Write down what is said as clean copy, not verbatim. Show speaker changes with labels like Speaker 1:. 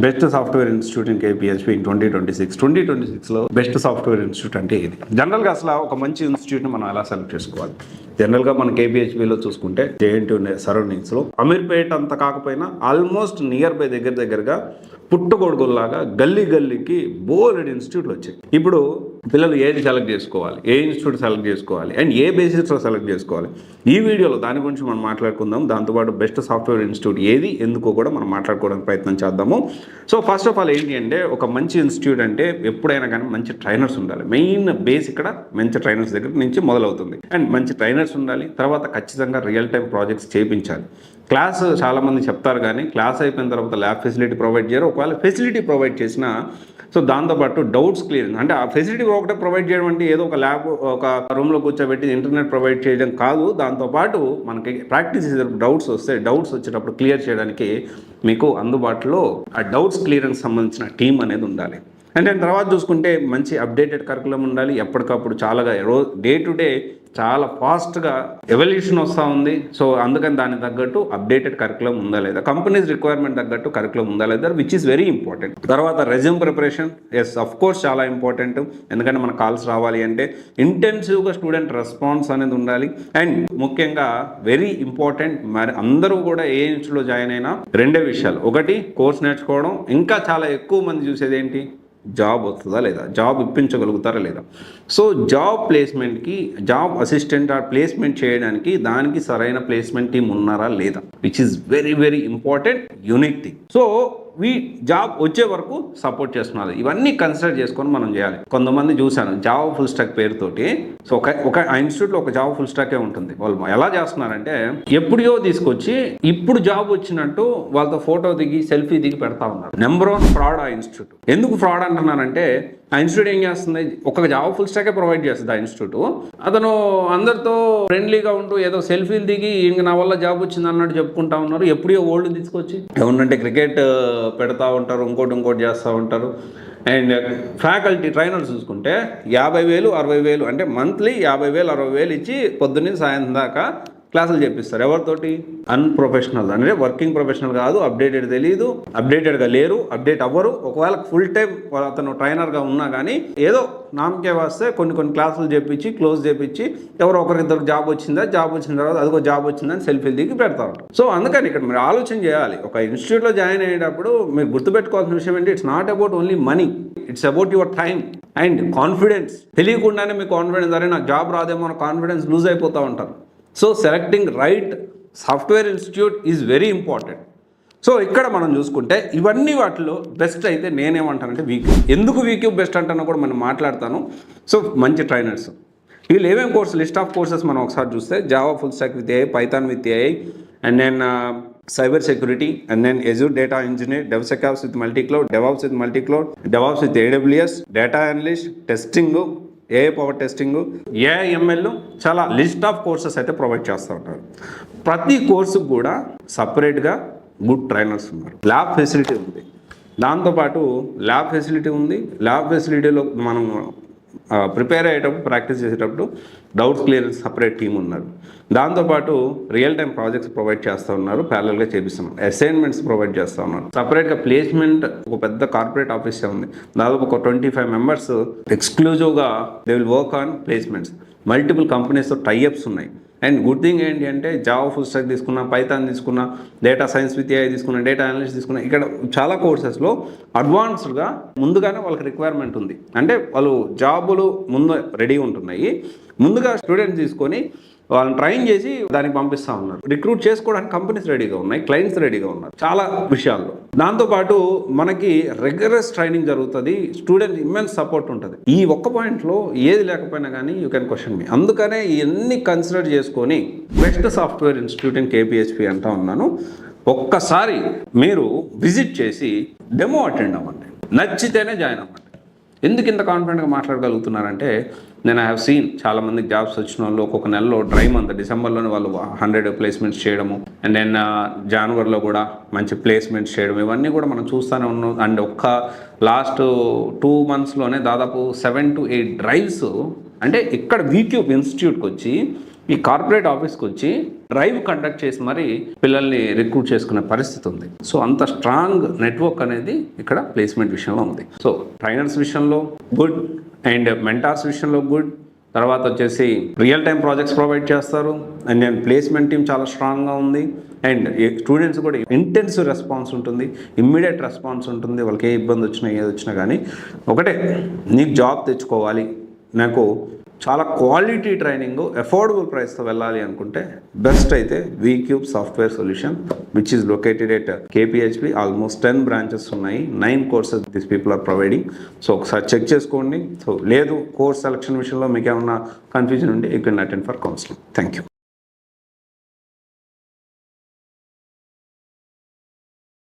Speaker 1: Best software institute in KPHB in 2026లో best software institute అంటే ఇది. జనరల్గా అసలు ఒక మంచి ఇన్స్టిట్యూట్ని మనం ఎలా సెలెక్ట్ చేసుకోవాలి? జనరల్గా మన కేపీహెచ్పిలో చూసుకుంటే జేఎన్టీ సరౌండింగ్స్లో అమీర్పేట్ అంత కాకపోయినా ఆల్మోస్ట్ నియర్ బై దగ్గరగా పుట్టుగొడుగుల్లాగా గల్లీకి బోలెడ్ ఇన్స్టిట్యూట్లు వచ్చాయి. ఇప్పుడు పిల్లలు ఏది సెలెక్ట్ చేసుకోవాలి, ఏ ఇన్స్టిట్యూట్ సెలెక్ట్ చేసుకోవాలి అండ్ ఏ బేసిస్లో సెలెక్ట్ చేసుకోవాలి, ఈ వీడియోలో దాని గురించి మనం మాట్లాడుకుందాం. దాంతోపాటు బెస్ట్ సాఫ్ట్వేర్ ఇన్స్టిట్యూట్ ఏది ఎందుకో కూడా మనం మాట్లాడుకోవడానికి ప్రయత్నం చేద్దాము. సో ఫస్ట్ ఆఫ్ ఆల్ ఏంటి అంటే, ఒక మంచి ఇన్స్టిట్యూట్ అంటే ఎప్పుడైనా కానీ మంచి ట్రైనర్స్ ఉండాలి. మెయిన్ బేస్ ఇక్కడ మంచి ట్రైనర్స్ దగ్గర నుంచి మొదలవుతుంది. అండ్ మంచి ట్రైనర్స్ ఉండాలి. తర్వాత ఖచ్చితంగా రియల్ టైం ప్రాజెక్ట్స్ చేయించాలి. క్లాస్ చాలామంది చెప్తారు కానీ క్లాస్ అయిపోయిన తర్వాత ల్యాబ్ ఫెసిలిటీ ప్రొవైడ్ చేయరు. ఒకవేళ ఫెసిలిటీ ప్రొవైడ్ చేసినా సో దాంతోపాటు డౌట్స్ క్లియరెన్స్, అంటే ఆ ఫెసిలిటీ ఒకటే ప్రొవైడ్ చేయడం అంటే ఏదో ఒక ల్యాబ్ ఒక రూమ్లో కూర్చోబెట్టి ఇంటర్నెట్ ప్రొవైడ్ చేయడం కాదు. దాంతోపాటు మనకి ప్రాక్టీస్ చేసేటప్పుడు డౌట్స్ వచ్చేటప్పుడు క్లియర్ చేయడానికి మీకు అందుబాటులో ఆ డౌట్స్ క్లియరెన్స్ సంబంధించిన టీం అనేది ఉండాలి. అండ్ దాని తర్వాత చూసుకుంటే మంచి అప్డేటెడ్ కరికులం ఉండాలి. ఎప్పటికప్పుడు చాలా డే టు డే చాలా ఫాస్ట్గా ఎవల్యూషన్ వస్తూ ఉంది. సో అందుకని దానికి తగ్గట్టు అప్డేటెడ్ కరికులం ఉందా లేదా, కంపెనీస్ రిక్వైర్మెంట్ తగ్గట్టు కరికులం ఉందా లేదా, విచ్ ఈస్ వెరీ ఇంపార్టెంట్. తర్వాత resume preparation, yes of course చాలా ఇంపార్టెంట్. ఎందుకంటే మన కాల్స్ రావాలి అంటే ఇంటెన్సివ్గా స్టూడెంట్ రెస్పాన్స్ అనేది ఉండాలి. అండ్ ముఖ్యంగా వెరీ ఇంపార్టెంట్, మరి అందరూ కూడా ఏ ఇన్స్టిట్యూట్లో జాయిన్ అయినా రెండే విషయాలు. ఒకటి కోర్స్ నేర్చుకోవడం, ఇంకా చాలా ఎక్కువ మంది చూసేది ఏంటి, జాబ్ వస్తుందా లేదా, జాబ్ ఇప్పించగలుగుతారా లేదా. సో జాబ్ ప్లేస్మెంట్కి, జాబ్ అసిస్టెంట్ ఆర్ ప్లేస్మెంట్ చేయడానికి దానికి సరైన ప్లేస్మెంట్ టీం ఉన్నారా లేదా, which is very important unique thing. So job వచ్చే వరకు సపోర్ట్ చేస్తున్నారు. ఇవన్నీ కన్సిడర్ చేసుకొని మనం చేయాలి. కొంతమంది చూశాను జావా ఫుల్ స్టాక్ పేరుతోటి, సో ఒక ఇన్స్టిట్యూట్లో ఒక జావా ఫుల్ స్టాకే ఉంటుంది. వాళ్ళు ఎలా చేస్తున్నారంటే ఎప్పుడో తీసుకొచ్చి ఇప్పుడు జాబ్ వచ్చినట్టు వాళ్ళతో ఫోటో దిగి సెల్ఫీ దిగి పెడతా ఉన్నారు. నెంబర్ 1 ఫ్రాడ్ ఆ ఇన్స్టిట్యూట్. ఎందుకు ఫ్రాడ్ అంటున్నానంటే, ఆ ఇన్స్టిట్యూట్ ఏం చేస్తుంది, ఒక జావా ఫుల్ స్టాకే ప్రొవైడ్ చేస్తుంది ఆ ఇన్స్టిట్యూట్. అతను అందరితో ఫ్రెండ్లీగా ఉంటూ ఏదో సెల్ఫీలు దిగి ఇంక నా వల్ల జాబ్ వచ్చింది అన్నట్టు చెప్పుకుంటా ఉన్నారు. ఎప్పుడో ఓల్డ్ తీసుకొచ్చి ఏమన్నంటే క్రికెట్ పెడతా ఉంటారు, ఇంకోటి చేస్తూ ఉంటారు. అండ్ ఫ్యాకల్టీ ట్రైనర్స్ చూసుకుంటే 50,000 60,000 అంటే మంత్లీ 50,000 60,000 ఇచ్చి పొద్దున్నే సాయంత్రం దాకా క్లాసులు చెప్పిస్తారు. ఎవరితోటి, అన్ప్రొఫెషనల్, అంటే వర్కింగ్ ప్రొఫెషనల్ కాదు, అప్డేటెడ్ తెలియదు, అప్డేటెడ్గా లేరు, అప్డేట్ అవ్వరు. ఒకవేళ ఫుల్ టైం అతను ట్రైనర్గా ఉన్నా కానీ ఏదో నామకే వస్తే కొన్ని క్లాసులు చెప్పించి క్లోజ్ చేపించి ఎవరో ఒకరిద్దరు జాబ్ వచ్చిన తర్వాత అదిగో జాబ్ వచ్చిందని సెల్ఫీలు దిగి పెడతారు. సో అందుకని ఇక్కడ మీరు ఆలోచన చేయాలి. ఒక ఇన్స్టిట్యూట్లో జాయిన్ అయ్యేటప్పుడు మీరు గుర్తుపెట్టుకోవాల్సిన విషయం ఏంటి, it's not about only money, it's about your time and confidence. తెలియకుండానే మీ కాన్ఫిడెన్స్, అరే నాకు జాబ్ రాదేమో అన్న కాన్ఫిడెన్స్ లూజ్ అయిపోతూ ఉంటారు. So selecting right software institute is very important. So ఇక్కడ మనం చూసుకుంటే ఇవన్నీ వాటిలో బెస్ట్ అయితే నేనేమంటానంటే వీక్. ఎందుకు వీక్ బెస్ట్ అంటానో కూడా మనం మాట్లాడతాను. సో మంచి ట్రైనర్స్, వీళ్ళు ఏమేమి కోర్సు, లిస్ట్ ఆఫ్ కోర్సెస్ మనం ఒకసారి చూస్తే Java full stack with AI, Python with AI, and then cyber security, and then Azure data engineer, DevSecOps with multicloud, DevOps with multicloud, DevOps with AWS, data analyst, testing, AI power testing, AIML, చాలా list of courses అయితే provide చేస్తూ ఉంటారు. ప్రతి కోర్సుకు కూడా సపరేట్గా good trainers ఉన్నారు. Lab facility ఉంది, దాంతోపాటు ల్యాబ్ ఫెసిలిటీలో మనం ప్రిపేర్ అయ్యేటప్పుడు, ప్రాక్టీస్ చేసేటప్పుడు డౌట్స్ క్లియరెన్స్ సపరేట్ టీం ఉన్నారు. దాంతోపాటు రియల్ టైం ప్రాజెక్ట్స్ ప్రొవైడ్ చేస్తూ ఉన్నారు, ప్యారలల్గా చేపిస్తున్నారు, అసైన్మెంట్స్ ప్రొవైడ్ చేస్తూ ఉన్నారు. సపరేట్గా ప్లేస్మెంట్ ఒక పెద్ద కార్పొరేట్ ఆఫీసే ఉంది. దాదాపు ఒక 25 మెంబర్స్ ఎక్స్క్లూజివ్గా they will work on placements. Multiple కంపెనీస్తో టైఅప్స్ ఉన్నాయి. అండ్ గుడ్ థింగ్ ఏంటి అంటే, జావా ఫుల్ స్టాక్ తీసుకున్నా, పైథాన్ తీసుకున్నా, డేటా సైన్స్ విత్ ఏఐ తీసుకున్నా, డేటా అనలిస్ట్ తీసుకున్నా, ఇక్కడ చాలా కోర్సెస్లో అడ్వాన్స్డ్గా ముందుగానే వాళ్ళకి రిక్వైర్మెంట్ ఉంది. అంటే వాళ్ళు జాబులు ముందు రెడీ ఉంటున్నాయి, ముందుగా స్టూడెంట్స్ తీసుకొని వాళ్ళని ట్రైన్ చేసి దానికి పంపిస్తూ ఉన్నారు. రిక్రూట్ చేసుకోవడానికి కంపెనీస్ రెడీగా ఉన్నాయి, క్లయింట్స్ రెడీగా ఉన్నారు చాలా విషయాల్లో. దాంతోపాటు మనకి రెగ్యులర్ ట్రైనింగ్ జరుగుతుంది, స్టూడెంట్ ఇమ్మెన్స్ సపోర్ట్ ఉంటుంది. ఈ ఒక్క పాయింట్లో ఏది లేకపోయినా కానీ యూ కెన్ క్వశ్చన్ మీ. అందుకనే ఇవన్నీ కన్సిడర్ చేసుకొని బెస్ట్ సాఫ్ట్వేర్ ఇన్స్టిట్యూట్ ఇన్ కేపీహెచ్పి అంటా ఉన్నాను. ఒక్కసారి మీరు విజిట్ చేసి డెమో అటెండ్ అవ్వండి, నచ్చితేనే జాయిన్ అవ్వండి. ఎందుకు ఇంత కాన్ఫిడెంట్గా మాట్లాడగలుగుతున్నారంటే, నేను ఐ హ్యావ్ సీన్ చాలామందికి జాబ్స్ వచ్చిన వాళ్ళు ఒక్కొక్క నెలలో డ్రై మంత్ డిసెంబర్లోనే వాళ్ళు 100 ప్లేస్మెంట్స్ చేయడము, అండ్ దెన్ జనవరిలో కూడా మంచి ప్లేస్మెంట్స్ చేయడం, ఇవన్నీ కూడా మనం చూస్తూనే ఉన్నాం. అండ్ ఒక్క లాస్ట్ 2 monthsలోనే దాదాపు 7 to 8 డ్రైవ్స్, అంటే ఇక్కడ వీక్యూబ్ ఇన్స్టిట్యూట్కి వచ్చి ఈ కార్పొరేట్ ఆఫీస్కి వచ్చి డ్రైవ్ కండక్ట్ చేసి మరి పిల్లల్ని రిక్రూట్ చేసుకునే పరిస్థితి ఉంది. సో అంత స్ట్రాంగ్ నెట్వర్క్ అనేది ఇక్కడ ప్లేస్మెంట్ విషయంలో ఉంది. సో ట్రైనర్స్ విషయంలో గుడ్ అండ్ మెంటార్స్ విషయంలో గుడ్. తర్వాత వచ్చేసి రియల్ టైం ప్రాజెక్ట్స్ ప్రొవైడ్ చేస్తారు. అండ్ నేను ప్లేస్మెంట్ టీం చాలా స్ట్రాంగ్గా ఉంది. అండ్ స్టూడెంట్స్ కూడా ఇంటెన్సివ్ రెస్పాన్స్ ఉంటుంది, ఇమ్మీడియట్ రెస్పాన్స్ ఉంటుంది. వాళ్ళకి ఏ ఇబ్బంది వచ్చినా ఏది వచ్చినా కానీ ఒకటే, నీకు జాబ్ తెచ్చుకోవాలి, నాకు చాలా క్వాలిటీ ట్రైనింగ్ అఫోర్డబుల్ ప్రైస్తో వెళ్ళాలి అనుకుంటే బెస్ట్ అయితే V Cube software solution which is located at KPHB. Almost 10 branches ఉన్నాయి, 9 courses this people are providing. So ఒకసారి చెక్ చేసుకోండి. సో లేదు కోర్స్ సెలక్షన్ విషయంలో మీకు ఏమన్నా కన్ఫ్యూజన్ ఉంటే you can attend for counselling. Thank you.